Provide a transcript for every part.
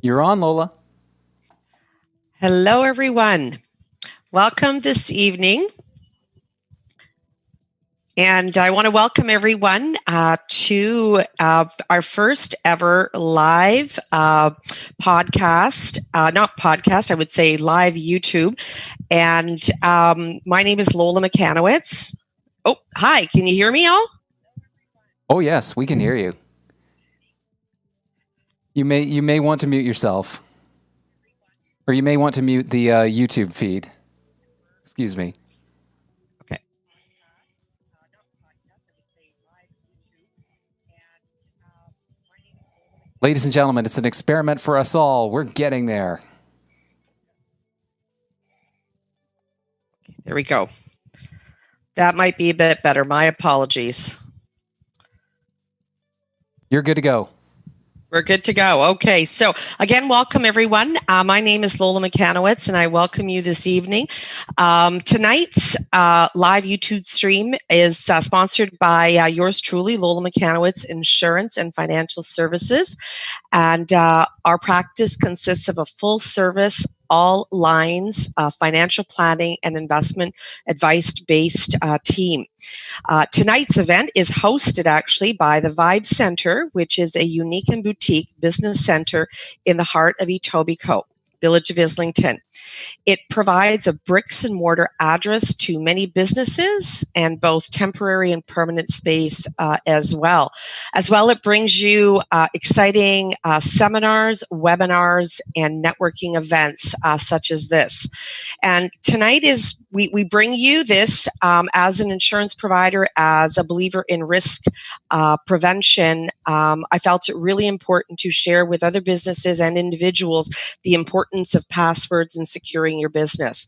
You're on, Lola. Hello, everyone. Welcome this evening. And I want to welcome everyone to our first ever live podcast, not podcast, I would say live YouTube. And my name is Lola McCanowitz. Oh, hi. Can you hear me all? Oh, yes, we can hear you. You may want to mute yourself. Or you may want to mute the YouTube feed. Excuse me. Okay. Ladies and gentlemen, it's an experiment for us all. We're getting there. There we go. That might be a bit better. My apologies. You're good to go. We're good to go. Okay. So again, welcome everyone. My name is Lola McCanowitz and I welcome you this evening. Tonight's live YouTube stream is sponsored by yours truly, Lola McCanowitz Insurance and Financial Services. And our practice consists of a full service, all lines, financial planning and investment advice-based team. Tonight's event is hosted actually by the Vibe Center, which is a unique and boutique business center in the heart of Etobicoke, Village of Islington. It provides a bricks and mortar address to many businesses and both temporary and permanent space as well. As well, it brings you exciting seminars, webinars, and networking events such as this. And tonight is we bring you this as an insurance provider, as a believer in risk prevention. I felt it really important to share with other businesses and individuals the importance of passwords and securing your business.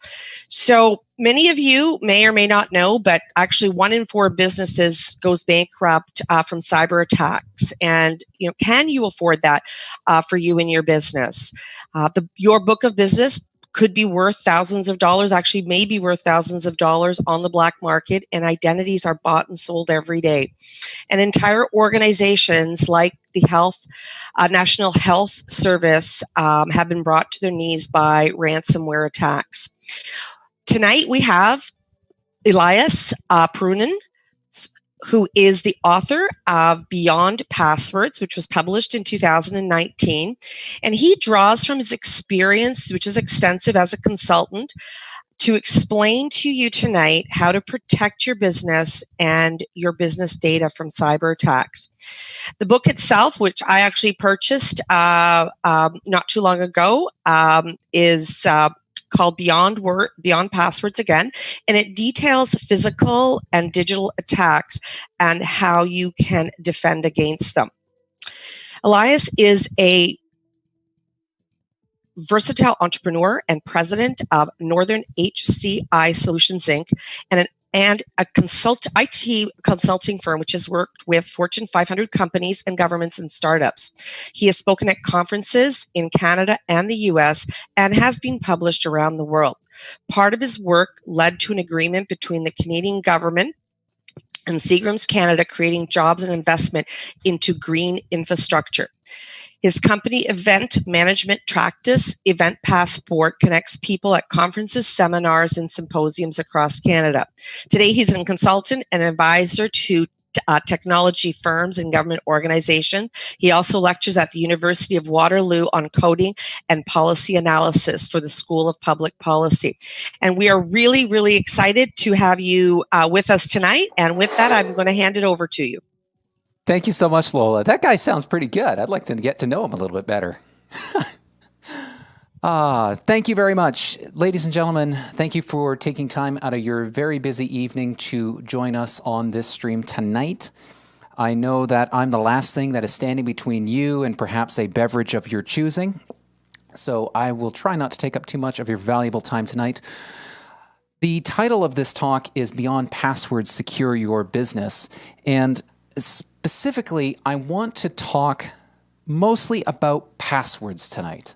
So many of you may or may not know, but actually 1 in 4 businesses goes bankrupt from cyber attacks. And can you afford that for you and your business? Your book of business could be worth thousands of dollars, actually may be worth thousands of dollars on the black market, and identities are bought and sold every day. And entire organizations like the National Health Service have been brought to their knees by ransomware attacks. Tonight we have Elias Puurunen, who is the author of Beyond Passwords, which was published in 2019. And he draws from his experience, which is extensive as a consultant, to explain to you tonight how to protect your business and your business data from cyber attacks. The book itself, which I actually purchased not too long ago, is called Beyond Passwords again, and it details physical and digital attacks and how you can defend against them. Elias is a versatile entrepreneur and president of Northern HCI Solutions Inc. and a IT consulting firm which has worked with Fortune 500 companies and governments and startups. He has spoken at conferences in Canada and the US and has been published around the world. Part of his work led to an agreement between the Canadian government and Seagram's Canada, creating jobs and investment into green infrastructure. His company Event Management Practice, Event Passport, connects people at conferences, seminars, and symposiums across Canada. Today, he's a consultant and advisor to technology firms and government organizations. He also lectures at the University of Waterloo on coding and policy analysis for the School of Public Policy. And we are really, really excited to have you with us tonight. And with that, I'm going to hand it over to you. Thank you so much, Lola. That guy sounds pretty good. I'd like to get to know him a little bit better. Thank you very much. Ladies and gentlemen, thank you for taking time out of your very busy evening to join us on this stream tonight. I know that I'm the last thing that is standing between you and perhaps a beverage of your choosing, so I will try not to take up too much of your valuable time tonight. The title of this talk is Beyond Passwords, Secure Your Business, and specifically, I want to talk mostly about passwords tonight.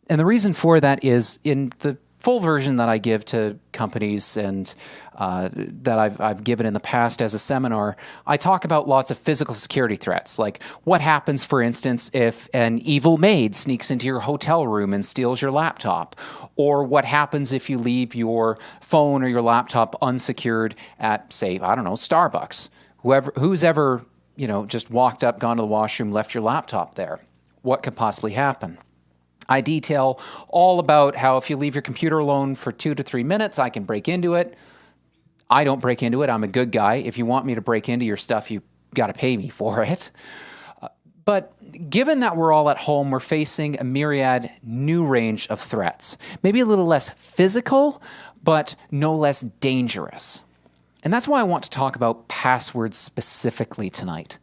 And the reason for that is in the full version that I give to companies and that I've given in the past as a seminar, I talk about lots of physical security threats, like what happens, for instance, if an evil maid sneaks into your hotel room and steals your laptop, or what happens if you leave your phone or your laptop unsecured at, say, I don't know, Starbucks. Who's ever, just walked up, gone to the washroom, left your laptop there? What could possibly happen? I detail all about how if you leave your computer alone for 2 to 3 minutes, I can break into it. I don't break into it. I'm a good guy. If you want me to break into your stuff, you got to pay me for it. But given that we're all at home, we're facing a myriad new range of threats. Maybe a little less physical, but no less dangerous. And that's why I want to talk about passwords specifically tonight.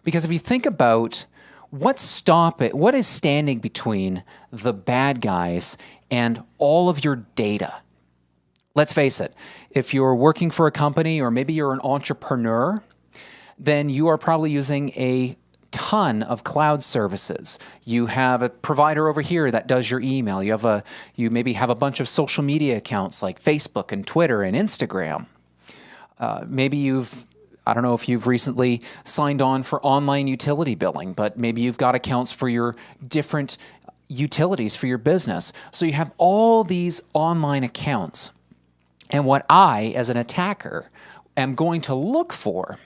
Because if you think about what is standing between the bad guys and all of your data? Let's face it, if you're working for a company or maybe you're an entrepreneur, then you are probably using a ton of cloud services. You have a provider over here that does your email. You maybe have a bunch of social media accounts like Facebook and Twitter and Instagram. I don't know if you've recently signed on for online utility billing, but maybe you've got accounts for your different utilities for your business. So you have all these online accounts. And what I, as an attacker, am going to look for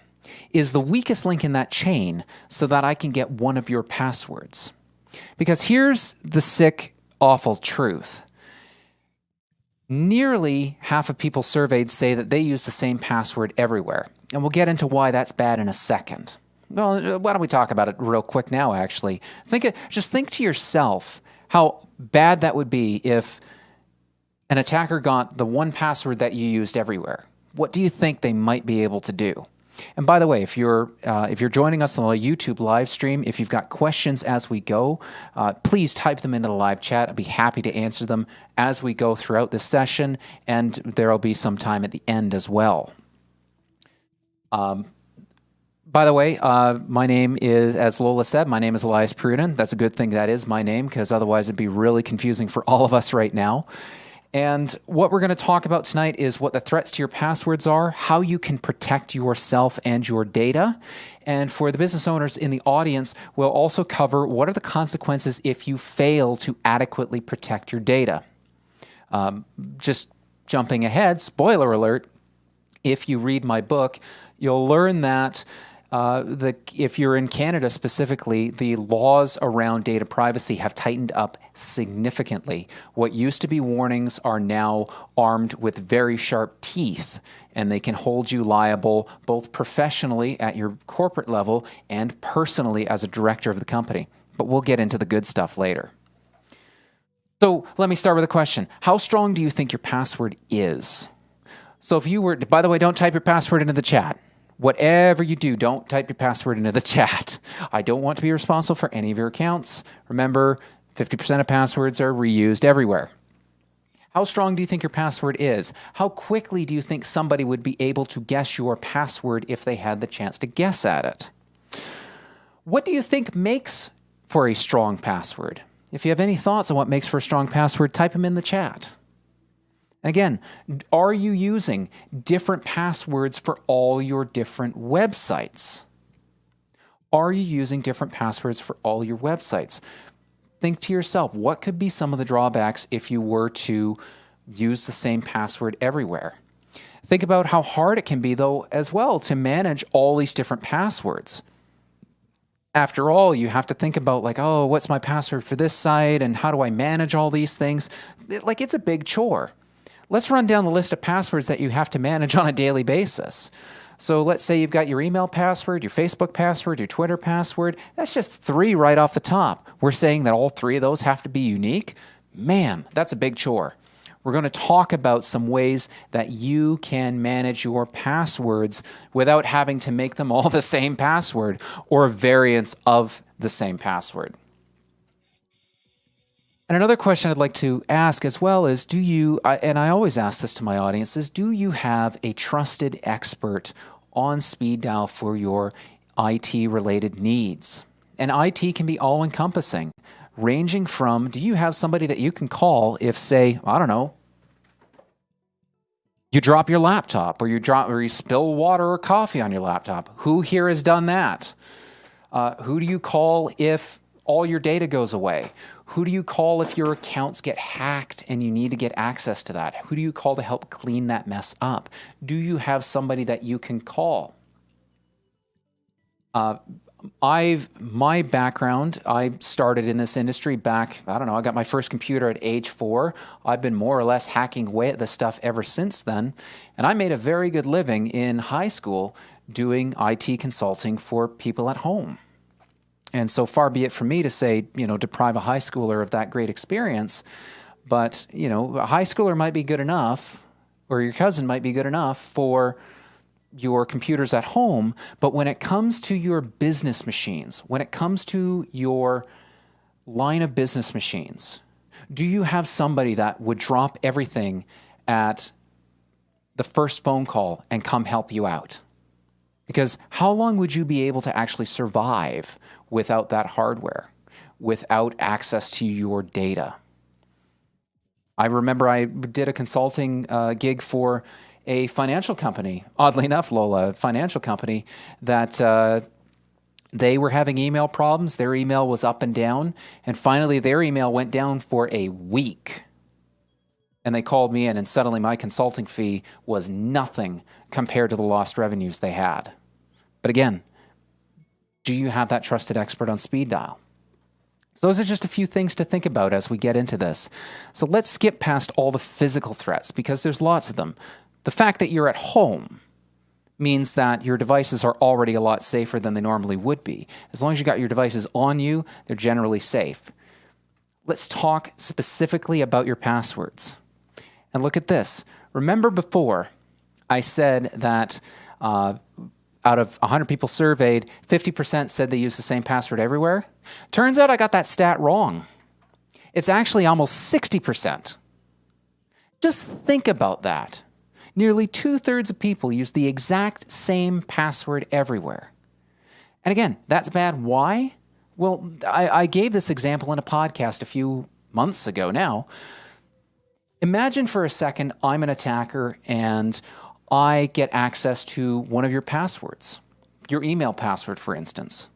is the weakest link in that chain so that I can get one of your passwords. Because here's the sick, awful truth. Nearly half of people surveyed say that they use the same password everywhere. And we'll get into why that's bad in a second. Well, why don't we talk about it real quick now, actually. Just think to yourself how bad that would be if an attacker got the one password that you used everywhere. What do you think they might be able to do? And by the way, if you're joining us on the YouTube live stream, if you've got questions as we go, please type them into the live chat. I'd be happy to answer them as we go throughout this session, and there'll be some time at the end as well. By the way, my name is, as Lola said, my name is Elias Puurunen. That's a good thing that is my name, because otherwise it'd be really confusing for all of us right now. And what we're going to talk about tonight is what the threats to your passwords are, how you can protect yourself and your data. And for the business owners in the audience, we'll also cover what are the consequences if you fail to adequately protect your data. Just jumping ahead, spoiler alert, if you read my book, you'll learn that if you're in Canada specifically, the laws around data privacy have tightened up significantly. What used to be warnings are now armed with very sharp teeth, and they can hold you liable both professionally at your corporate level and personally as a director of the company. But we'll get into the good stuff later. So let me start with a question. How strong do you think your password is? So if you were, by the way, don't type your password into the chat. Whatever you do, don't type your password into the chat. I don't want to be responsible for any of your accounts. Remember, 50% of passwords are reused everywhere. How strong do you think your password is? How quickly do you think somebody would be able to guess your password if they had the chance to guess at it? What do you think makes for a strong password? If you have any thoughts on what makes for a strong password, type them in the chat. Again, are you using different passwords for all your different websites? Are you using different passwords for all your websites? Think to yourself, what could be some of the drawbacks if you were to use the same password everywhere? Think about how hard it can be, though, as well, to manage all these different passwords. After all, you have to think about like, oh, what's my password for this site and how do I manage all these things? It's a big chore. Let's run down the list of passwords that you have to manage on a daily basis. So let's say you've got your email password, your Facebook password, your Twitter password. That's just 3 right off the top. We're saying that all 3 of those have to be unique. Man, that's a big chore. We're going to talk about some ways that you can manage your passwords without having to make them all the same password or a variance of the same password. And another question I'd like to ask as well is, and I always ask this to my audience, is do you have a trusted expert on speed dial for your IT-related needs? And IT can be all-encompassing, ranging from, do you have somebody that you can call if, say, I don't know, You drop your laptop, or you spill water or coffee on your laptop. Who here has done that? Who do you call if all your data goes away? Who do you call if your accounts get hacked and you need to get access to that? Who do you call to help clean that mess up? Do you have somebody that you can call? My background, I started in this industry back, I don't know, I got my first computer at age 4. I've been more or less hacking away at this stuff ever since then. And I made a very good living in high school doing IT consulting for people at home. And so far be it from me to say, deprive a high schooler of that great experience. But, a high schooler might be good enough, or your cousin might be good enough for your computers at home. But when it comes to your business machines, when it comes to your line of business machines, do you have somebody that would drop everything at the first phone call and come help you out? Because how long would you be able to actually survive without that hardware, without access to your data? I remember I did a consulting gig for a financial company, oddly enough, Lola, a financial company that they were having email problems. Their email was up and down, and finally their email went down for a week. And they called me in, and suddenly my consulting fee was nothing compared to the lost revenues they had. But again, do you have that trusted expert on speed dial? So those are just a few things to think about as we get into this. So let's skip past all the physical threats, because there's lots of them. The fact that you're at home means that your devices are already a lot safer than they normally would be. As long as you got your devices on you, they're generally safe. Let's talk specifically about your passwords. And look at this. Remember before I said that out of 100 people surveyed, 50% said they use the same password everywhere? Turns out I got that stat wrong. It's actually almost 60%. Just think about that. Nearly 2/3 of people use the exact same password everywhere. And again, that's bad. Why? Well, I gave this example in a podcast a few months ago now. Imagine for a second I'm an attacker and I get access to one of your passwords, your email password, for instance.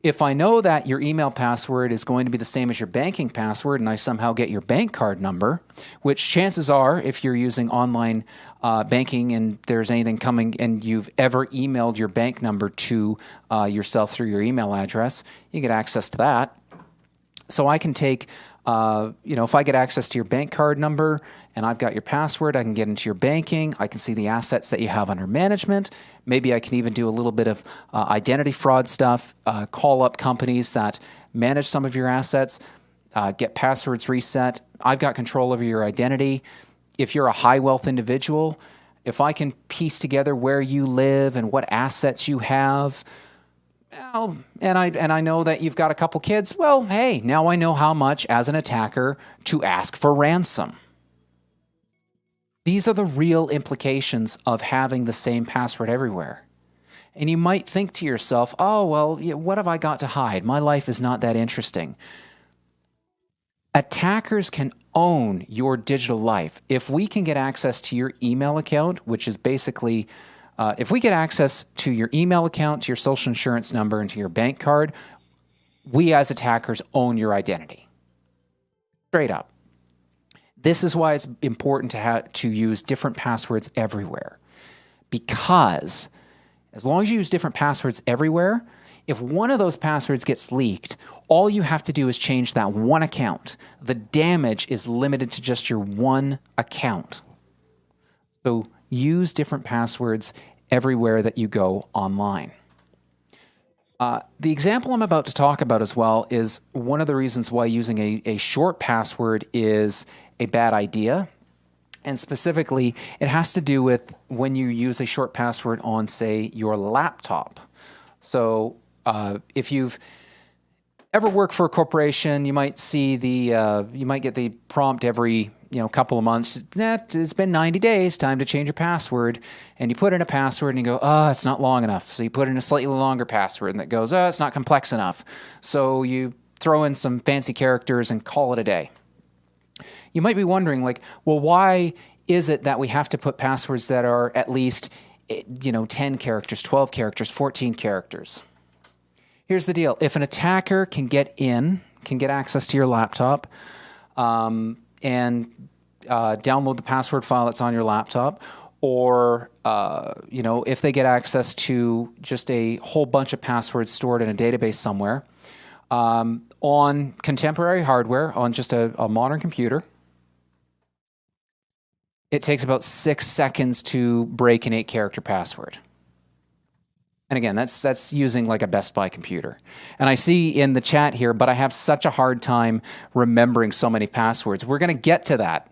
If I know that your email password is going to be the same as your banking password and I somehow get your bank card number, which chances are, if you're using online banking and there's anything coming and you've ever emailed your bank number to yourself through your email address, you get access to that. So I can take, if I get access to your bank card number and I've got your password, I can get into your banking. I can see the assets that you have under management. Maybe I can even do a little bit of identity fraud stuff, call up companies that manage some of your assets, get passwords reset. I've got control over your identity. If you're a high wealth individual, if I can piece together where you live and what assets you have, well, and I know that you've got a couple kids, well, hey, now I know how much as an attacker to ask for ransom. These are the real implications of having the same password everywhere. And you might think to yourself, oh, well, what have I got to hide? My life is not that interesting. Attackers can own your digital life. If we can get access to your email account, which is basically, if we get access to your email account, to your social insurance number, and to your bank card, we as attackers own your identity. Straight up. This is why it's important to use different passwords everywhere. Because as long as you use different passwords everywhere, if one of those passwords gets leaked, all you have to do is change that one account. The damage is limited to just your one account. So use different passwords everywhere that you go online. The example I'm about to talk about as well is one of the reasons why using a short password is a bad idea. And specifically, it has to do with when you use a short password on, say, your laptop. So if you've ever worked for a corporation, you might see you might get the prompt every couple of months. It's been 90 days, time to change your password. And you put in a password and you go, oh, it's not long enough. So you put in a slightly longer password and that goes, oh, it's not complex enough. So you throw in some fancy characters and call it a day. You might be wondering, well, why is it that we have to put passwords that are at least 10 characters, 12 characters, 14 characters? Here's the deal. If an attacker can get access to your laptop and download the password file that's on your laptop, or if they get access to just a whole bunch of passwords stored in a database somewhere, on contemporary hardware, on just a modern computer, it takes about 6 seconds to break an 8-character password. And again, that's using like a Best Buy computer. And I see in the chat here, but I have such a hard time remembering so many passwords. We're going to get to that.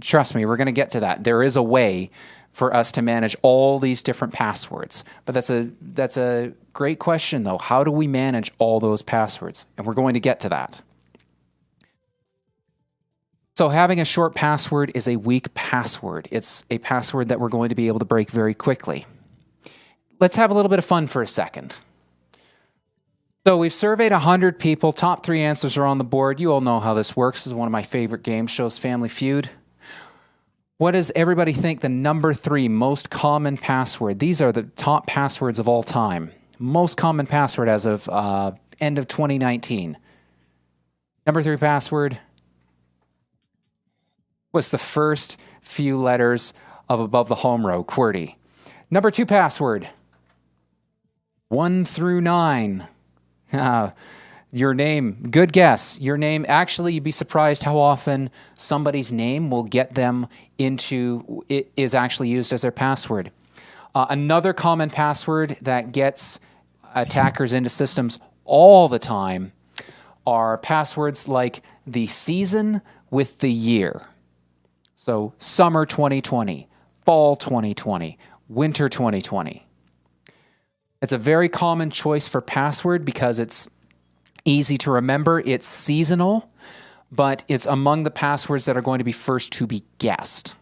Trust me, we're going to get to that. There is a way for us to manage all these different passwords. But that's a great question, though. How do we manage all those passwords? And we're going to get to that. So having a short password is a weak password. It's a password that we're going to be able to break very quickly. Let's have a little bit of fun for a second. So we've surveyed 100 people. Top 3 answers are on the board. You all know how this works. This is one of my favorite game shows, Family Feud. What does everybody think the number 3 most common password? These are the top passwords of all time. Most common password as of end of 2019. Number 3 password was the first few letters of above the home row, QWERTY. Number 2 password, 1 through 9. Your name, good guess. Your name, actually, you'd be surprised how often somebody's name will get them into, it is actually used as their password. Another common password that gets attackers into systems all the time are passwords like the season with the year. So summer 2020, fall 2020, winter 2020. It's a very common choice for password because it's easy to remember. It's seasonal, but it's among the passwords that are going to be first to be guessed.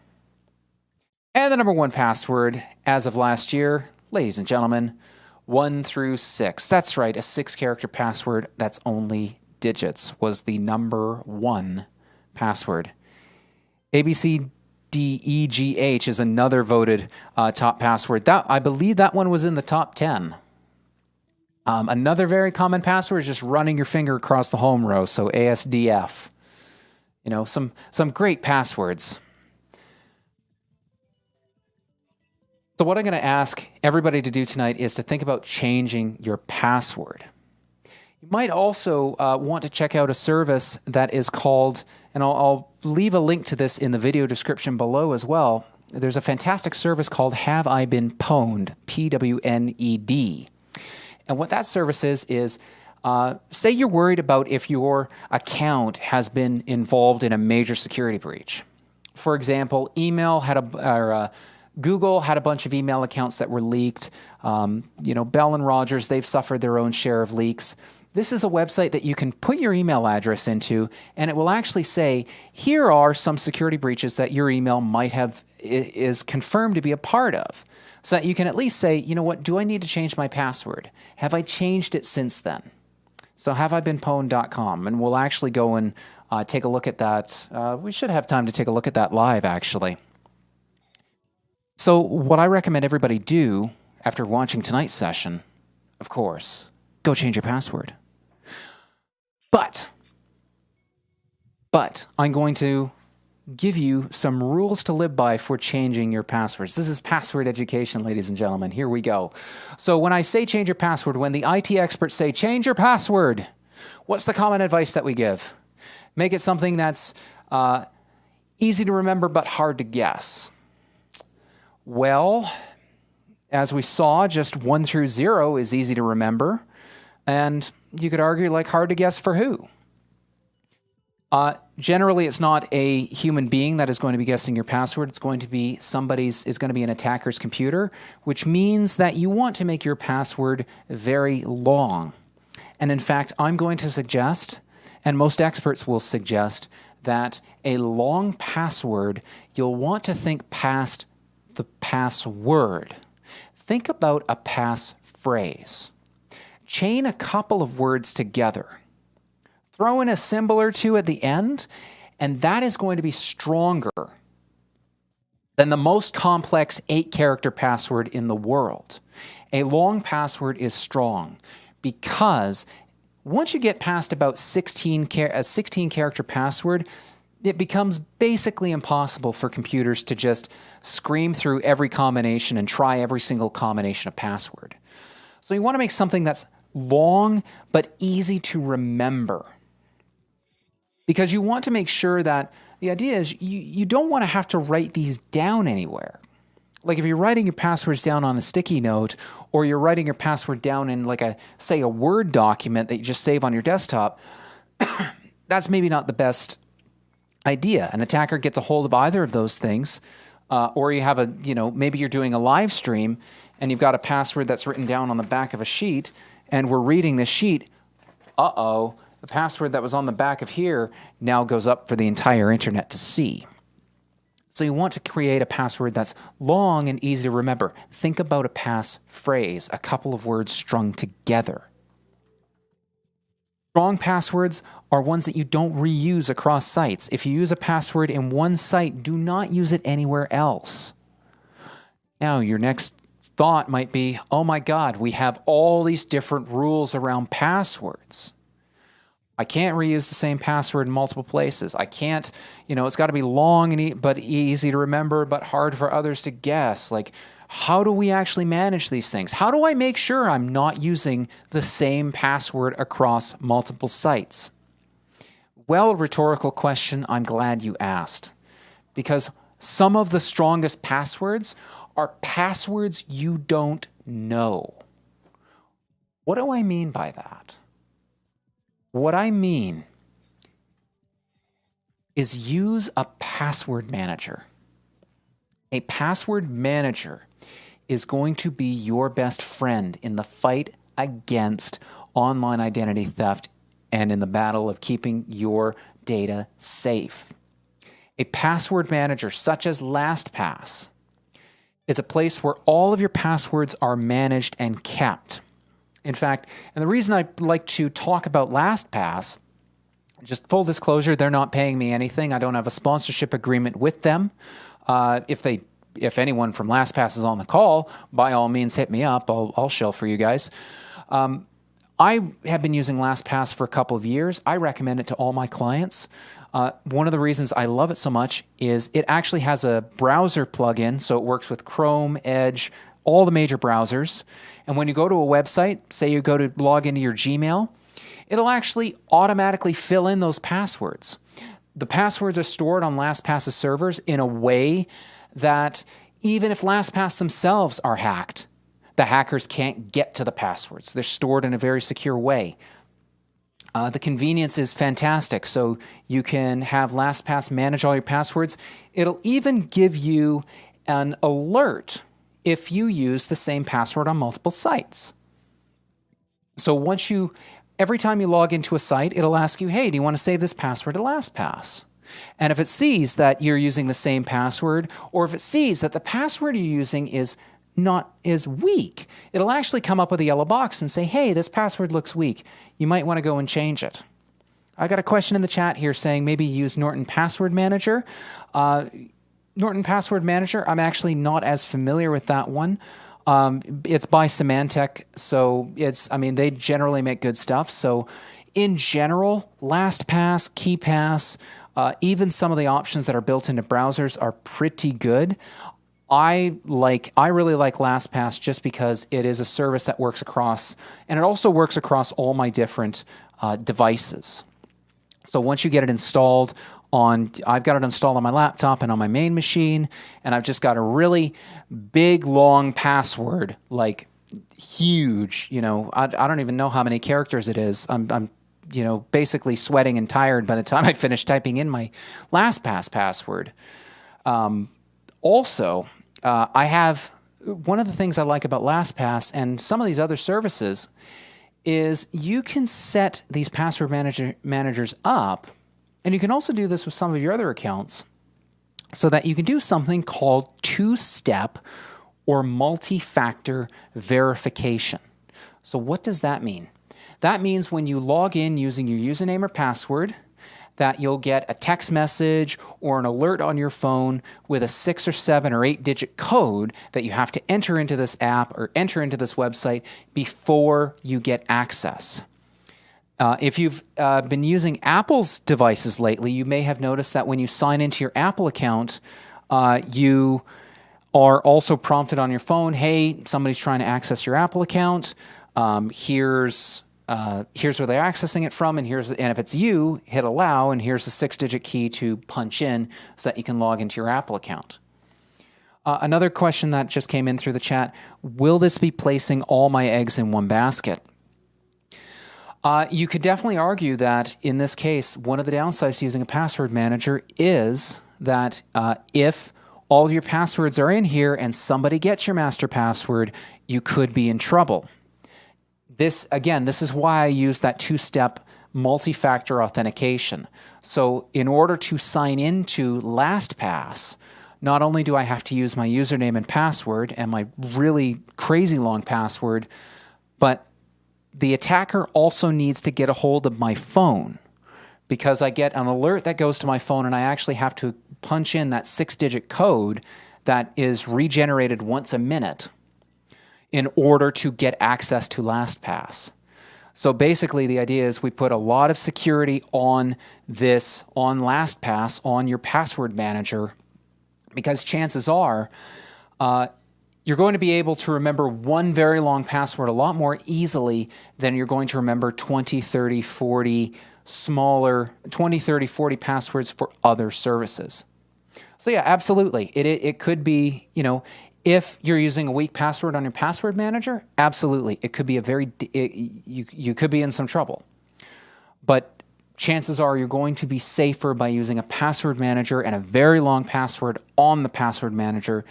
And the number 1 password as of last year, ladies and gentlemen, 1 through 6. That's right, a 6-character password that's only digits was the number 1 password. ABCDEGH is another voted top password. I believe that one was in the top 10. Another very common password is just running your finger across the home row, so ASDF. Some great passwords. So what I'm going to ask everybody to do tonight is to think about changing your password. You might also want to check out a service that is called, and I'll leave a link to this in the video description below as well. There's a fantastic service called Have I Been Pwned, PWNED. And what that service is say you're worried about if your account has been involved in a major security breach. For example, Google had a bunch of email accounts that were leaked. Bell and Rogers, they've suffered their own share of leaks. This is a website that you can put your email address into, and it will actually say, here are some security breaches that your email might have is confirmed to be a part of. So that you can at least say, you know what, do I need to change my password? Have I changed it since then? So haveibeenpwned.com, and we'll actually go and take a look at that. We should have time to take a look at that live, actually. So what I recommend everybody do after watching tonight's session, of course, go change your password. But I'm going to give you some rules to live by for changing your passwords. This is password education, ladies and gentlemen. Here we go. So when I say change your password, when the IT experts say change your password, what's the common advice that we give? Make it something that's easy to remember but hard to guess. Well, as we saw, just 1 through 0 is easy to remember. And you could argue, like, hard to guess for who? Generally, it's not a human being that is going to be guessing your password. It's going to be an attacker's computer, which means that you want to make your password very long. And in fact, I'm going to suggest, and most experts will suggest, that a long password, you'll want to think past the password. Think about a passphrase. Chain a couple of words together. Throw in a symbol or two at the end, and that is going to be stronger than the most complex 8-character password in the world. A long password is strong because once you get past about a 16-character password, it becomes basically impossible for computers to just scream through every combination and try every single combination of password. So you want to make something that's long but easy to remember, because you want to make sure that the idea is you don't want to have to write these down anywhere. Like if you're writing your passwords down on a sticky note, or you're writing your password down in like a Word document that you just save on your desktop, that's maybe not the best idea. An attacker gets a hold of either of those things, or you have maybe you're doing a live stream and you've got a password that's written down on the back of a sheet, and we're reading this sheet. The password that was on the back of here now goes up for the entire internet to see. So you want to create a password that's long and easy to remember. Think about a passphrase, a couple of words strung together. Strong passwords are ones that you don't reuse across sites. If you use a password in one site, do not use it anywhere else. Now, your next thought might be, oh my God, we have all these different rules around passwords. I can't reuse the same password in multiple places. I can't, it's got to be long and but easy to remember, but hard for others to guess. Like, how do we actually manage these things? How do I make sure I'm not using the same password across multiple sites? Well, rhetorical question, I'm glad you asked. Because some of the strongest passwords are passwords you don't know. What do I mean by that? What I mean is use a password manager. A password manager is going to be your best friend in the fight against online identity theft and in the battle of keeping your data safe. A password manager such as LastPass is a place where all of your passwords are managed and kept. In fact, and the reason I like to talk about LastPass, just full disclosure, they're not paying me anything. I don't have a sponsorship agreement with them. If anyone from LastPass is on the call, by all means, hit me up. I'll shell for you guys. I have been using LastPass for a couple of years. I recommend it to all my clients. One of the reasons I love it so much is it actually has a browser plugin, so it works with Chrome, Edge, all the major browsers. And when you go to a website, say you go to log into your Gmail, it'll actually automatically fill in those passwords. The passwords are stored on LastPass's servers in a way that even if LastPass themselves are hacked, the hackers can't get to the passwords. They're stored in a very secure way. The convenience is fantastic. So you can have LastPass manage all your passwords. It'll even give you an alert if you use the same password on multiple sites. So every time you log into a site, it'll ask you, hey, do you want to save this password to LastPass? And if it sees that you're using the same password, or if it sees that the password you're using is weak, it'll actually come up with a yellow box and say, hey, this password looks weak. You might want to go and change it. I got a question in the chat here saying maybe use Norton Password Manager. Norton Password Manager, I'm actually not as familiar with that one. It's by Symantec, so they generally make good stuff. So in general, LastPass, KeePass, even some of the options that are built into browsers are pretty good. I really like LastPass just because it is a service that works across, and it also works across all my different devices. So once you get it installed I've got it installed on my laptop and on my main machine, and I've just got a really big, long password, like huge, I don't even know how many characters it is. I'm basically sweating and tired by the time I finish typing in my LastPass password. Also, I have one of the things I like about LastPass and some of these other services is you can set these password managers up, and you can also do this with some of your other accounts, so that you can do something called two-step or multi-factor verification. So what does that mean? That means when you log in using your username or password, that you'll get a text message or an alert on your phone with a 6 or 7 or 8-digit code that you have to enter into this app or enter into this website before you get access. If you've been using Apple's devices lately, you may have noticed that when you sign into your Apple account, you are also prompted on your phone, hey, somebody's trying to access your Apple account. Here's where they're accessing it from, and if it's you, hit allow, and here's the 6-digit key to punch in so that you can log into your Apple account. Another question that just came in through the chat, will this be placing all my eggs in one basket? You could definitely argue that in this case, one of the downsides to using a password manager is that if all of your passwords are in here and somebody gets your master password, you could be in trouble. This is why I use that 2-step multi-factor authentication. So in order to sign into LastPass, not only do I have to use my username and password and my really crazy long password, but the attacker also needs to get a hold of my phone, because I get an alert that goes to my phone and I actually have to punch in that 6-digit code that is regenerated once a minute in order to get access to LastPass. So basically the idea is we put a lot of security on LastPass, on your password manager, because chances are you're going to be able to remember one very long password a lot more easily than you're going to remember 20, 30, 40 passwords for other services. So yeah, absolutely. It could be, if you're using a weak password on your password manager, absolutely. It could be you could be in some trouble. But chances are you're going to be safer by using a password manager and a very long password on the password manager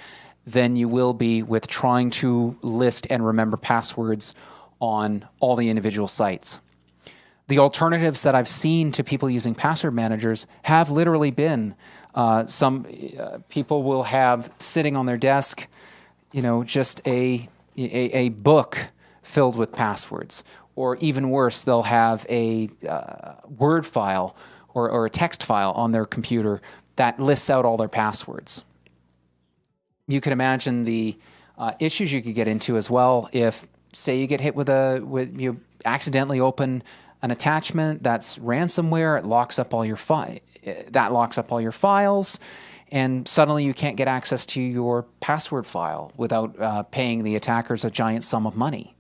than you will be with trying to list and remember passwords on all the individual sites. The alternatives that I've seen to people using password managers have literally been some people will have sitting on their desk, just a book filled with passwords. Or even worse, they'll have a Word file or a text file on their computer that lists out all their passwords. You can imagine the issues you could get into as well if, say, you get hit with you accidentally open an attachment that's ransomware. It locks up all your files, and suddenly you can't get access to your password file without paying the attackers a giant sum of money.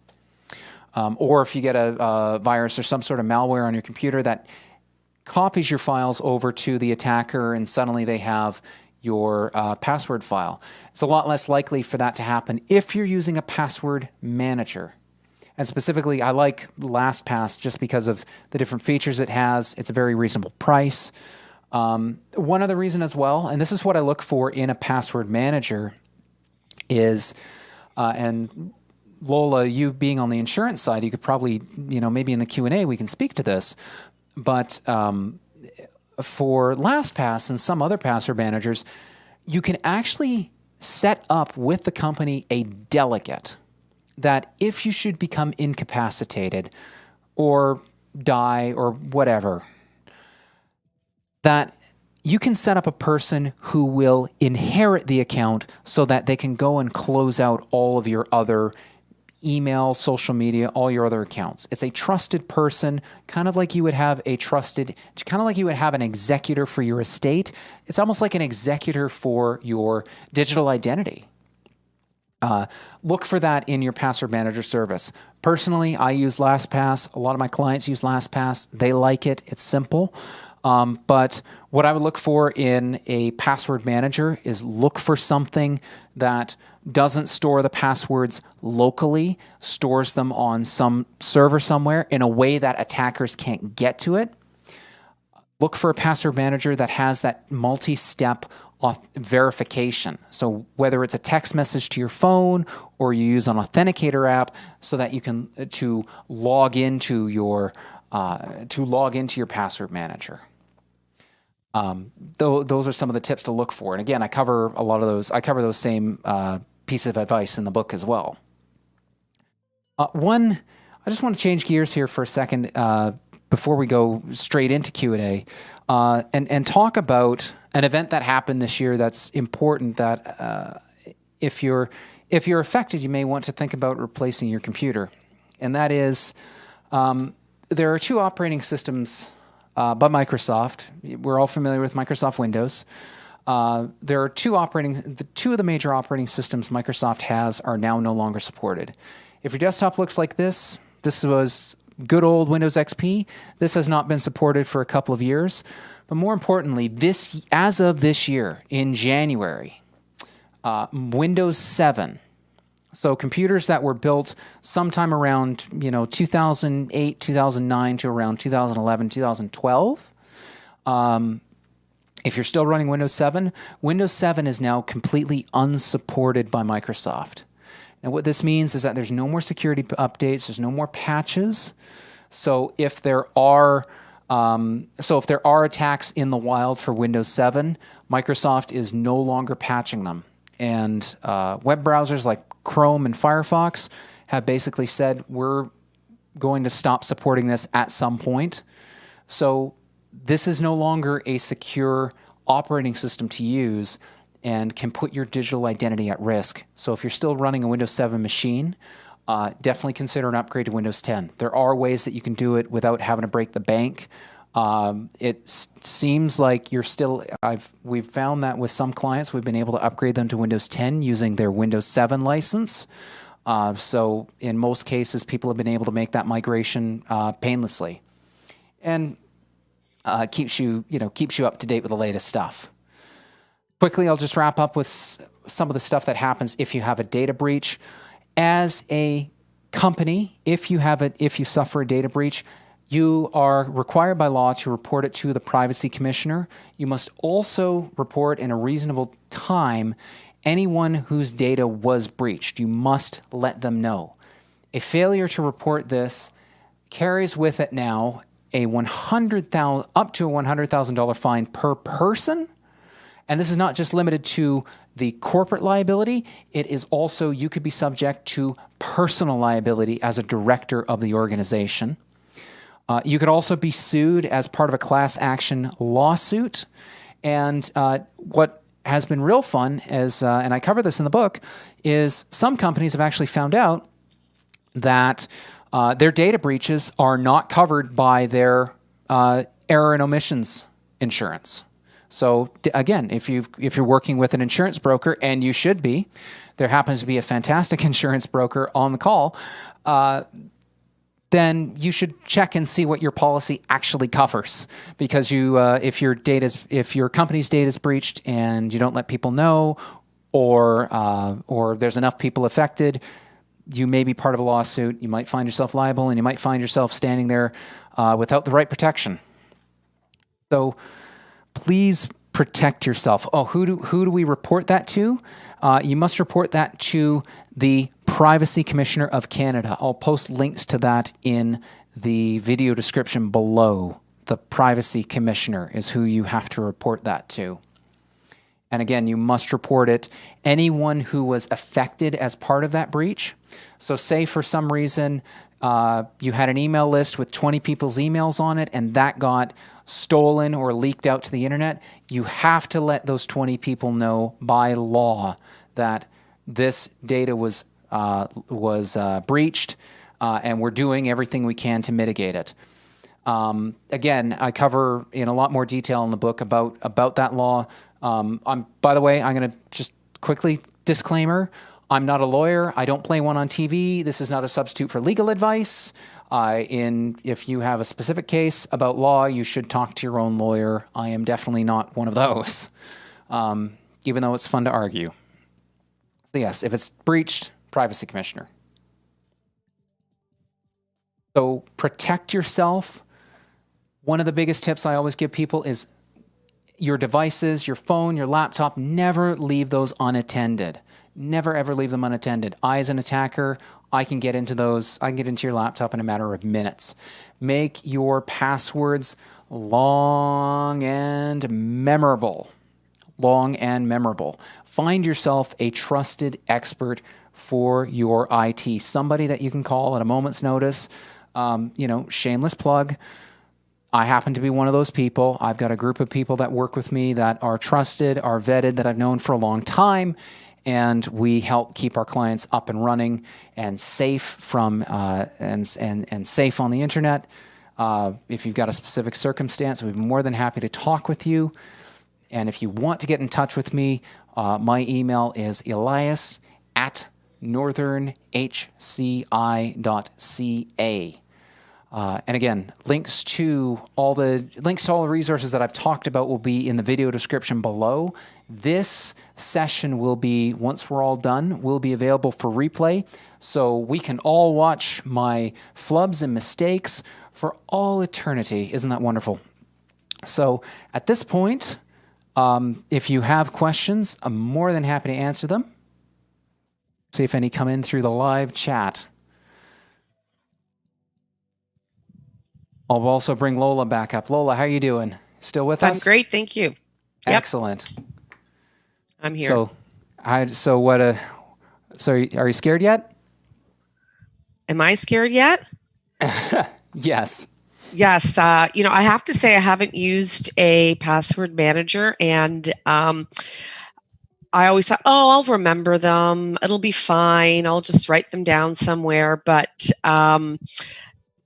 Or if you get a virus or some sort of malware on your computer that copies your files over to the attacker, and suddenly they have your password file. It's a lot less likely for that to happen if you're using a password manager. And specifically, I like LastPass just because of the different features it has. It's a very reasonable price. One other reason as well, and this is what I look for in a password manager, is, and Lola, you being on the insurance side, you could probably, maybe in the Q&A we can speak to this, but for LastPass and some other password managers, you can actually set up with the company a delegate that if you should become incapacitated or die or whatever, that you can set up a person who will inherit the account so that they can go and close out all of your other email, social media, all your other accounts. It's a trusted person, kind of like you would have an executor for your estate. It's almost like an executor for your digital identity. Look for that in your password manager service. Personally, I use LastPass. A lot of my clients use LastPass. They like it. It's simple. But what I would look for in a password manager is look for something that doesn't store the passwords locally, stores them on some server somewhere in a way that attackers can't get to it. Look for a password manager that has that multi-step verification. So whether it's a text message to your phone or you use an authenticator app so that you can to log into your password manager. Those are some of the tips to look for. And again, I cover a lot of those. I cover those same pieces of advice in the book as well. I just want to change gears here for a second before we go straight into Q&A, and talk about an event that happened this year that's important. That if you're affected, you may want to think about replacing your computer, and that is there are two operating systems by Microsoft. We're all familiar with Microsoft Windows. There are two of the major operating systems Microsoft has are now no longer supported. If your desktop looks like this was good old Windows XP. This has not been supported for a couple of years. But more importantly, as of this year, in January, Windows 7, so computers that were built sometime around 2008, 2009 to around 2011, 2012, if you're still running Windows 7, Windows 7 is now completely unsupported by Microsoft. And what this means is that there's no more security updates, there's no more patches. So if there are attacks in the wild for Windows 7, Microsoft is no longer patching them. And web browsers like Chrome and Firefox have basically said, we're going to stop supporting this at some point. So this is no longer a secure operating system to use and can put your digital identity at risk. So if you're still running a Windows 7 machine, definitely consider an upgrade to Windows 10. There are ways that you can do it without having to break the bank. It seems like we've found that with some clients, we've been able to upgrade them to Windows 10 using their Windows 7 license. So in most cases, people have been able to make that migration painlessly, and keeps you up to date with the latest stuff. Quickly, I'll just wrap up with some of the stuff that happens if you have a data breach. As a company, if you suffer a data breach, you are required by law to report it to the privacy commissioner. You must also report in a reasonable time anyone whose data was breached. You must let them know. A failure to report this carries with it now up to a $100,000 fine per person. And this is not just limited to the corporate liability. It is also, you could be subject to personal liability as a director of the organization. You could also be sued as part of a class action lawsuit. And what has been real fun is, and I cover this in the book, is some companies have actually found out that their data breaches are not covered by their error and omissions insurance. So again, if you're working with an insurance broker, and you should be, there happens to be a fantastic insurance broker on the call, then you should check and see what your policy actually covers. Because if your company's data is breached and you don't let people know, or there's enough people affected, you may be part of a lawsuit. You might find yourself liable, and you might find yourself standing there without the right protection. So please protect yourself. Oh, who do we report that to? You must report that to the Privacy Commissioner of Canada. I'll post links to that in the video description below. The Privacy Commissioner is who you have to report that to. And again, you must report it. Anyone who was affected as part of that breach. So say for some reason you had an email list with 20 people's emails on it, and that got stolen or leaked out to the internet, you have to let those 20 people know by law that this data was breached, and we're doing everything we can to mitigate it. Again, I cover in a lot more detail in the book about that law. By the way, I'm going to just quickly disclaimer, I'm not a lawyer. I don't play one on TV. This is not a substitute for legal advice. If you have a specific case about law, you should talk to your own lawyer. I am definitely not one of those, even though it's fun to argue. So yes, if it's breached, Privacy Commissioner. So protect yourself. One of the biggest tips I always give people is your devices, your phone, your laptop, never leave those unattended. Never, ever leave them unattended. I, as an attacker, I can get into your laptop in a matter of minutes. Make your passwords long and memorable. Long and memorable. Find yourself a trusted expert for your IT. Somebody that you can call at a moment's notice. Shameless plug. I happen to be one of those people. I've got a group of people that work with me that are trusted, are vetted, that I've known for a long time, and we help keep our clients up and running and safe from and safe on the internet. If you've got a specific circumstance, we'd be more than happy to talk with you. And if you want to get in touch with me, my email is elias@northernhci.ca. And again, links to all the resources that I've talked about will be in the video description below. This session will be, once we're all done, will be available for replay, so we can all watch my flubs and mistakes for all eternity. Isn't that wonderful? So at this point, if you have questions, I'm more than happy to answer them. See if any come in through the live chat. I'll also bring Lola back up. Lola, how are you doing? Still with us? I'm great, thank you. Yep. Excellent. I'm here. So are you scared yet? Am I scared yet? Yes. Yes. I have to say I haven't used a password manager, and I always thought, I'll remember them. It'll be fine. I'll just write them down somewhere. But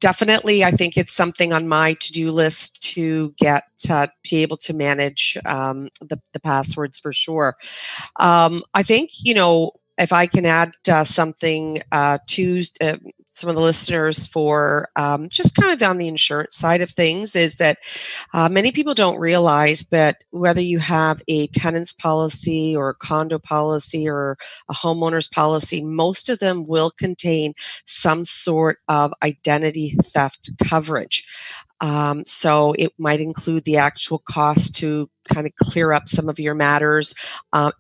definitely, I think it's something on my to-do list to get to be able to manage the passwords for sure. I think, if I can add something to some of the listeners for just kind of on the insurance side of things, is that many people don't realize that whether you have a tenant's policy or a condo policy or a homeowner's policy, most of them will contain some sort of identity theft coverage. So it might include the actual cost to kind of clear up some of your matters.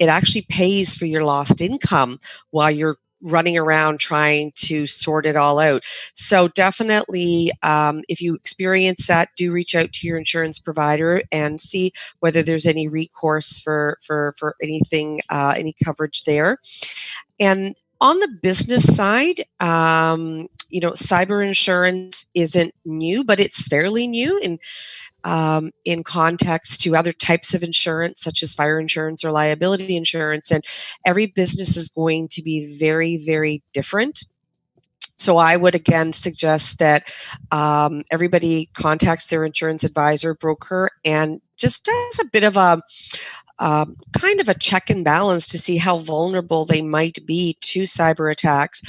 It actually pays for your lost income while you're running around trying to sort it all out. So definitely, if you experience that, do reach out to your insurance provider and see whether there's any recourse for anything, any coverage there. And on the business side, cyber insurance isn't new, but it's fairly new in context to other types of insurance, such as fire insurance or liability insurance. And every business is going to be very, very different. So I would again suggest that everybody contacts their insurance advisor, broker, and just does a bit of a kind of a check and balance to see how vulnerable they might be to cyber attacks.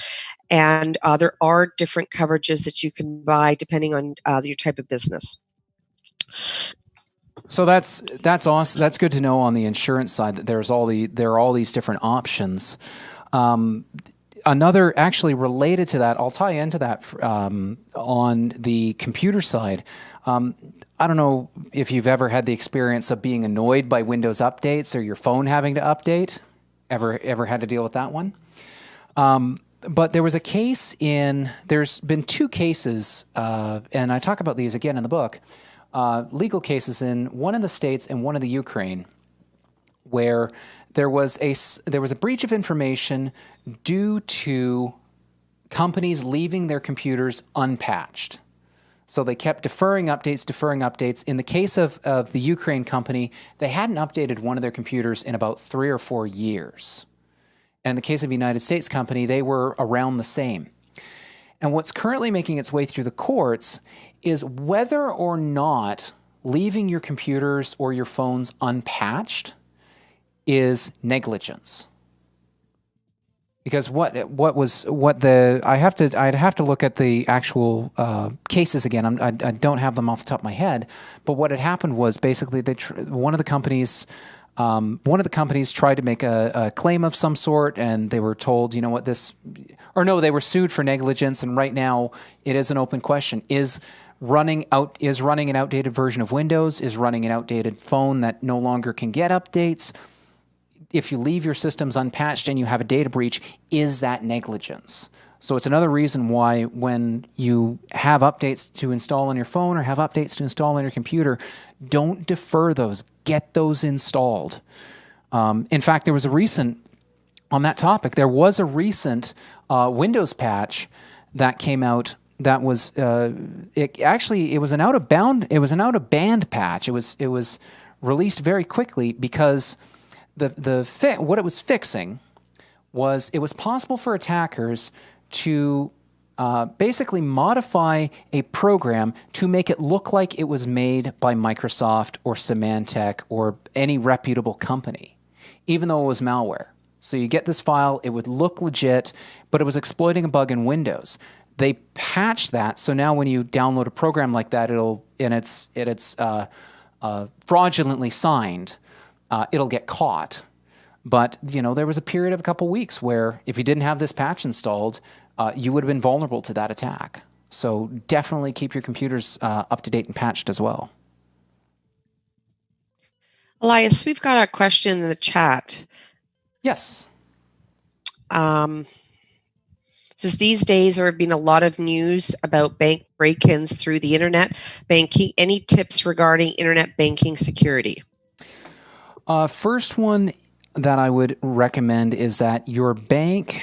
And there are different coverages that you can buy depending on your type of business. So that's awesome. That's good to know on the insurance side that there are all these different options. Another actually related to that, I'll tie into that on the computer side. I don't know if you've ever had the experience of being annoyed by Windows updates or your phone having to update. Ever had to deal with that one? But there was a case there's been two cases, and I talk about these again in the book, legal cases in one in the States and one in the Ukraine, where there was a breach of information due to companies leaving their computers unpatched. So they kept deferring updates. In the case of the Ukraine company, they hadn't updated one of their computers in about 3 or 4 years. And in the case of the United States company, they were around the same. And what's currently making its way through the courts is whether or not leaving your computers or your phones unpatched is negligence. Because I'd have to look at the actual cases again. I don't have them off the top of my head. But what had happened was basically one of the companies tried to make a claim of some sort, and they were told, they were sued for negligence. And right now, it is an open question: is running an outdated version of Windows, is running an outdated phone that no longer can get updates? If you leave your systems unpatched and you have a data breach, is that negligence? So it's another reason why when you have updates to install on your phone or have updates to install on your computer, don't defer those. Get those installed. In fact, there was a recent Windows patch that came out that was it was an out of band patch. It was released very quickly because what it was fixing was it was possible for attackers to basically modify a program to make it look like it was made by Microsoft or Symantec or any reputable company, even though it was malware. So you get this file, it would look legit, but it was exploiting a bug in Windows. They patched that, so now when you download a program like that, it's fraudulently signed, it'll get caught. But there was a period of a couple weeks where if you didn't have this patch installed, you would have been vulnerable to that attack. So definitely keep your computers up to date and patched as well. Elias, we've got a question in the chat. Yes. Says these days there have been a lot of news about bank break-ins through the internet banking. Any tips regarding internet banking security? First one that I would recommend is that your bank,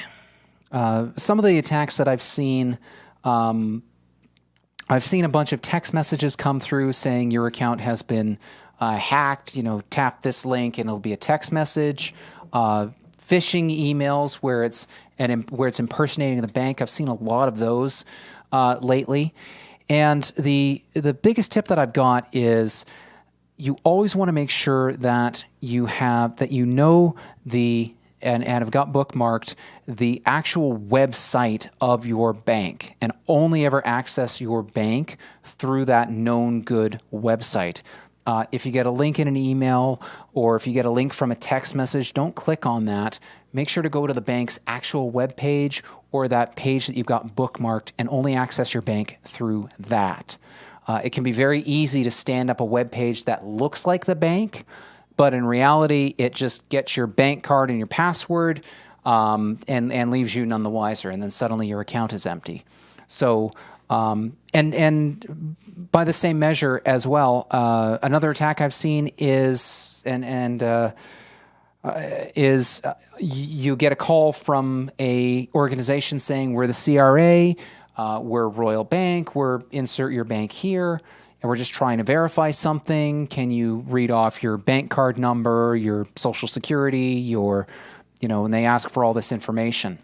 some of the attacks that I've seen a bunch of text messages come through saying your account has been hacked, tap this link and it'll be a text message. Phishing emails where it's impersonating the bank. I've seen a lot of those lately. And the biggest tip that I've got is you always want to make sure that and have got bookmarked the actual website of your bank and only ever access your bank through that known good website. If you get a link in an email or if you get a link from a text message, don't click on that. Make sure to go to the bank's actual web page or that page that you've got bookmarked and only access your bank through that. It can be very easy to stand up a web page that looks like the bank, but in reality, it just gets your bank card and your password and leaves you none the wiser, and then suddenly your account is empty. So, and by the same measure as well, another attack I've seen is you get a call from a organization saying we're the CRA, we're Royal Bank, we're insert your bank here, and we're just trying to verify something. Can you read off your bank card number, your social security, and they ask for all this information.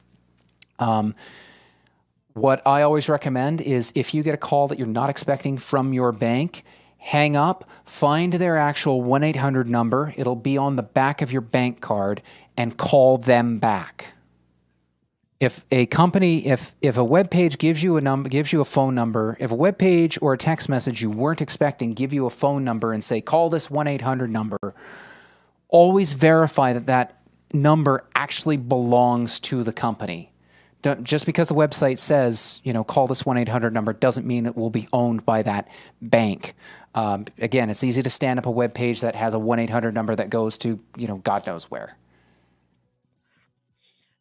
What I always recommend is if you get a call that you're not expecting from your bank, hang up, find their actual 1-800 number. It'll be on the back of your bank card and call them back. If a web page gives you a phone number, if a web page or a text message you weren't expecting give you a phone number and say, call this 1-800 number, always verify that number actually belongs to the company. Just because the website says, call this 1-800 number doesn't mean it will be owned by that bank. Again, it's easy to stand up a web page that has a 1-800 number that goes to, God knows where.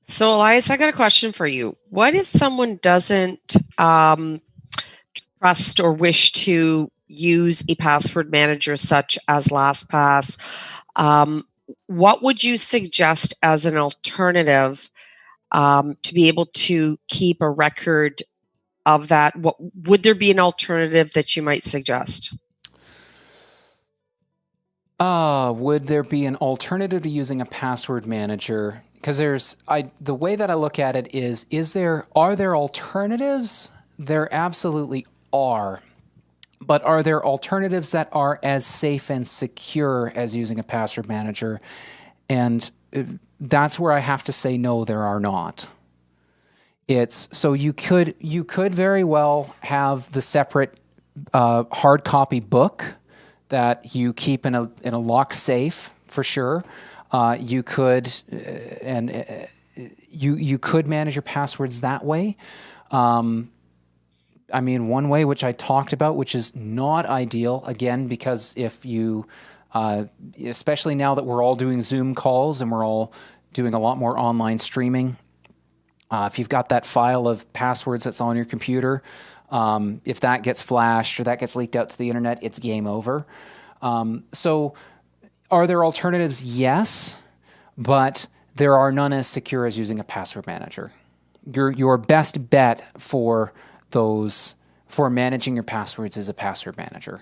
So, Elias, I got a question for you. What if someone doesn't trust or wish to use a password manager such as LastPass? What would you suggest as an alternative to be able to keep a record of that? Would there be an alternative that you might suggest? Would there be an alternative to using a password manager? Because the way that I look at it are there alternatives? There absolutely are. But are there alternatives that are as safe and secure as using a password manager? And that's where I have to say no, there are not. So you could very well have the separate hard copy book that you keep in a locked safe for sure. You could you could manage your passwords that way. One way which I talked about, which is not ideal, again, because if you especially now that we're all doing Zoom calls and we're all doing a lot more online streaming. If you've got that file of passwords that's on your computer, if that gets flashed or that gets leaked out to the internet, it's game over. So are there alternatives? Yes, but there are none as secure as using a password manager. Your best bet for managing your passwords as a password manager?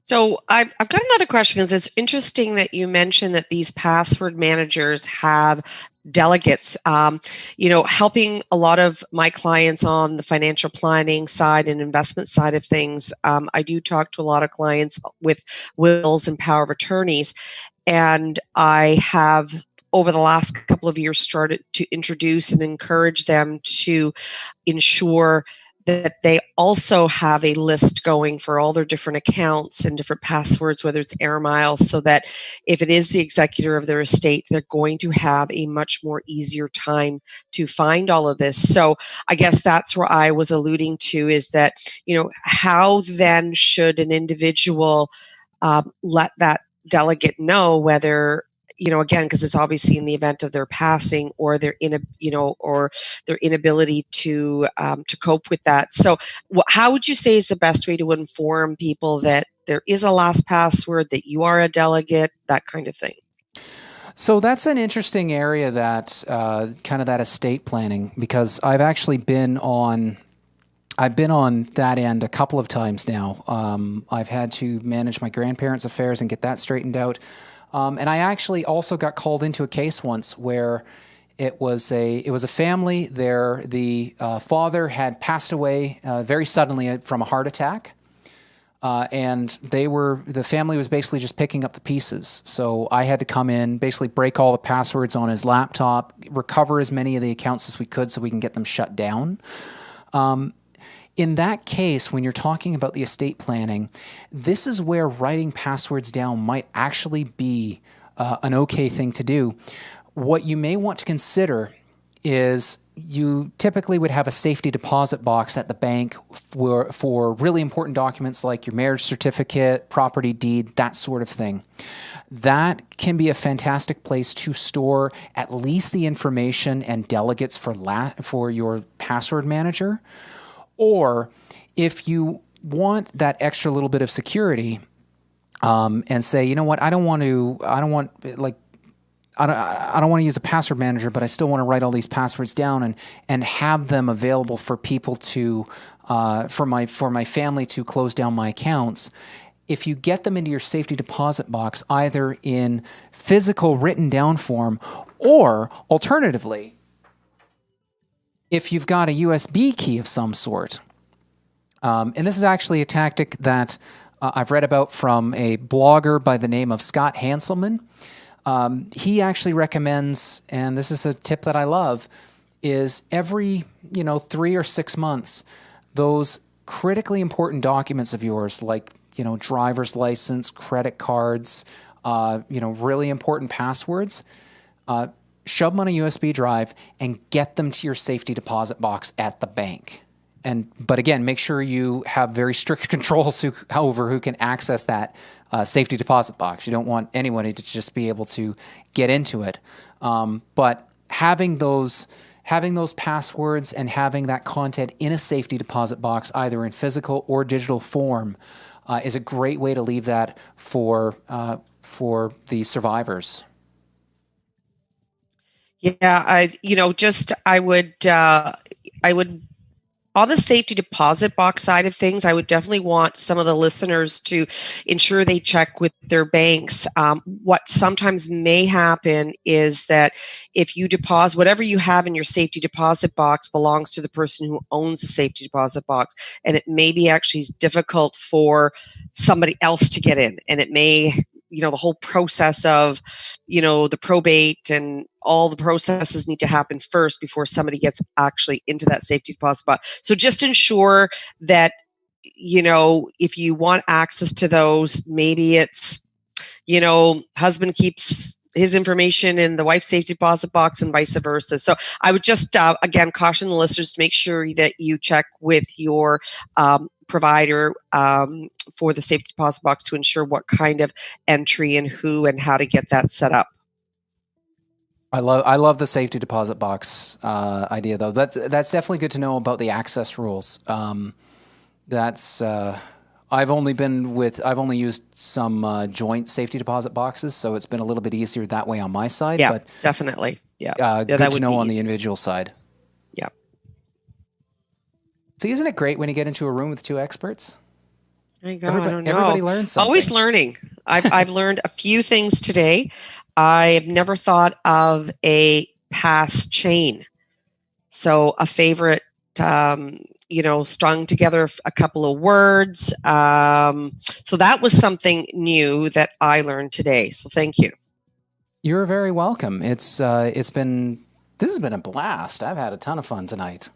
So I've got another question, because it's interesting that you mentioned that these password managers have delegates. Helping a lot of my clients on the financial planning side and investment side of things. I do talk to a lot of clients with wills and power of attorneys, and I have over the last couple of years started to introduce and encourage them to ensure that they also have a list going for all their different accounts and different passwords, whether it's air miles, so that if it is the executor of their estate, they're going to have a much more easier time to find all of this. So I guess that's where I was alluding to, is that, how then should an individual let that delegate know whether, again, because it's obviously in the event of their passing or their inability to cope with that. So how would you say is the best way to inform people that there is a last password, that you are a delegate, that kind of thing? So that's an interesting area, that kind of that estate planning, because I've actually been on that end a couple of times now. I've had to manage my grandparents' affairs and get that straightened out. And I actually also got called into a case once where it was a family. The father had passed away very suddenly from a heart attack, and the family was basically just picking up the pieces. So I had to come in, basically break all the passwords on his laptop, recover as many of the accounts as we could so we can get them shut down. In that case, when you're talking about the estate planning, this is where writing passwords down might actually be an okay thing to do. What you may want to consider is you typically would have a safety deposit box at the bank for really important documents like your marriage certificate, property deed, that sort of thing. That can be a fantastic place to store at least the information and delegates for your password manager. Or if you want that extra little bit of security, and say, you know what, I don't want to use a password manager, but I still want to write all these passwords down and have them available for people to, for my family to close down my accounts. If you get them into your safety deposit box, either in physical written down form, or alternatively, if you've got a USB key of some sort. And this is actually a tactic that I've read about from a blogger by the name of Scott Hanselman. He actually recommends, and this is a tip that I love, is every 3 or 6 months, those critically important documents of yours, like driver's license, credit cards, really important passwords, shove them on a USB drive and get them to your safety deposit box at the bank. But again, make sure you have very strict controls over who can access that safety deposit box. You don't want anybody to just be able to get into it. But having those passwords and having that content in a safety deposit box, either in physical or digital form, is a great way to leave that for the survivors. Yeah, I would on the safety deposit box side of things, I would definitely want some of the listeners to ensure they check with their banks. What sometimes may happen is that if you deposit, whatever you have in your safety deposit box belongs to the person who owns the safety deposit box, and it may be actually difficult for somebody else to get in, and it may, the whole process of, the probate and all the processes need to happen first before somebody gets actually into that safety deposit box. So just ensure that, if you want access to those, maybe it's, husband keeps his information in the wife's safety deposit box and vice versa. So I would just, again, caution the listeners to make sure that you check with your provider for the safety deposit box to ensure what kind of entry and who and how to get that set up. I love the safety deposit box idea, though. That's definitely good to know about the access rules. I've only used some joint safety deposit boxes, so it's been a little bit easier that way on my side. Yeah, but definitely. Yeah, good to know on the individual side. Yeah. See, isn't it great when you get into a room with two experts? There you go. I don't know. Everybody learns something. Always learning. I've learned a few things today. I've never thought of a pass chain. So a favorite, strung together a couple of words. So that was something new that I learned today. So thank you. You're very welcome. This has been a blast. I've had a ton of fun tonight.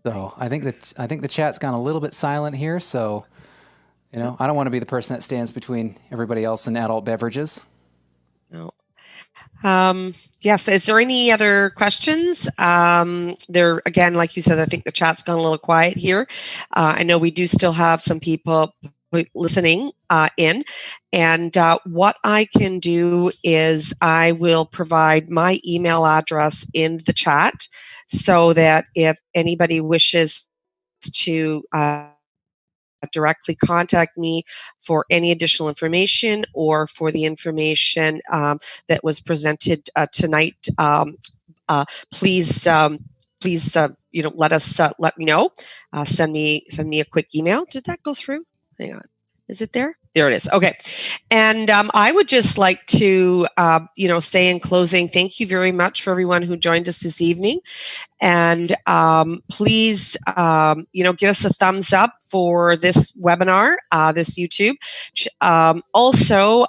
So I think the chat's gone a little bit silent here. So, I don't want to be the person that stands between everybody else and adult beverages. No. Yes. Is there any other questions? There again, like you said, I think the chat's gone a little quiet here. I know we do still have some people listening in, and what I can do is I will provide my email address in the chat so that if anybody wishes to directly contact me for any additional information or for the information that was presented tonight, please let me know. Send me a quick email. Did that go through? Hang on. Is it there? There it is. Okay. And I would just like to, say in closing, thank you very much for everyone who joined us this evening. And please, give us a thumbs up for this webinar, this YouTube. Also,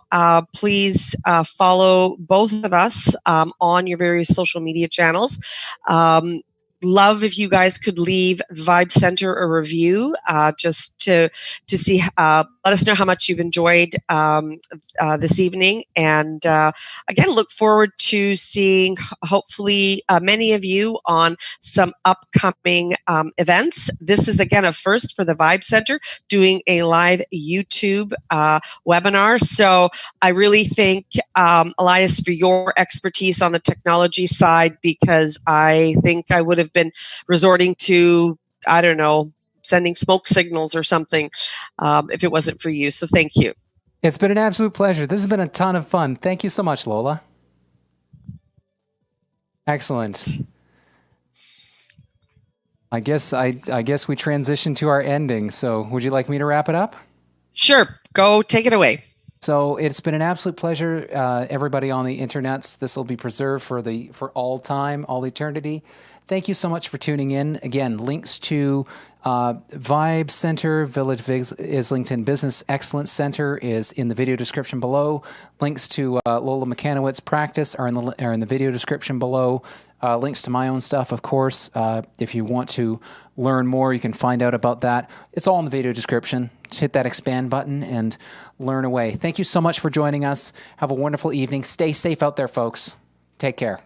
please follow both of us on your various social media channels. Love if you guys could leave Vibe Center a review, just to see, let us know how much you've enjoyed this evening. And again, look forward to seeing hopefully many of you on some upcoming events. This is again a first for the Vibe Center, doing a live YouTube webinar. So I really thank Elias for your expertise on the technology side, because I think I would have been resorting to, I don't know, sending smoke signals or something if it wasn't for you. So thank you. It's been an absolute pleasure. This has been a ton of fun. Thank you so much, Lola. Excellent. I guess we transition to our ending. So would you like me to wrap it up? Sure. Go take it away. So it's been an absolute pleasure, everybody on the internets. This will be preserved for all time, all eternity. Thank you so much for tuning in. Again, links to Vibe Center, Village of Islington Business Excellence Center is in the video description below. Links to Lola McCanowit's practice are in the video description below. Links to my own stuff, of course. If you want to learn more, you can find out about that. It's all in the video description. Just hit that expand button and learn away. Thank you so much for joining us. Have a wonderful evening. Stay safe out there, folks. Take care.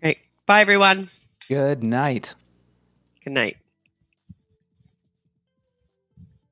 Great. Bye, everyone. Good night. Good night.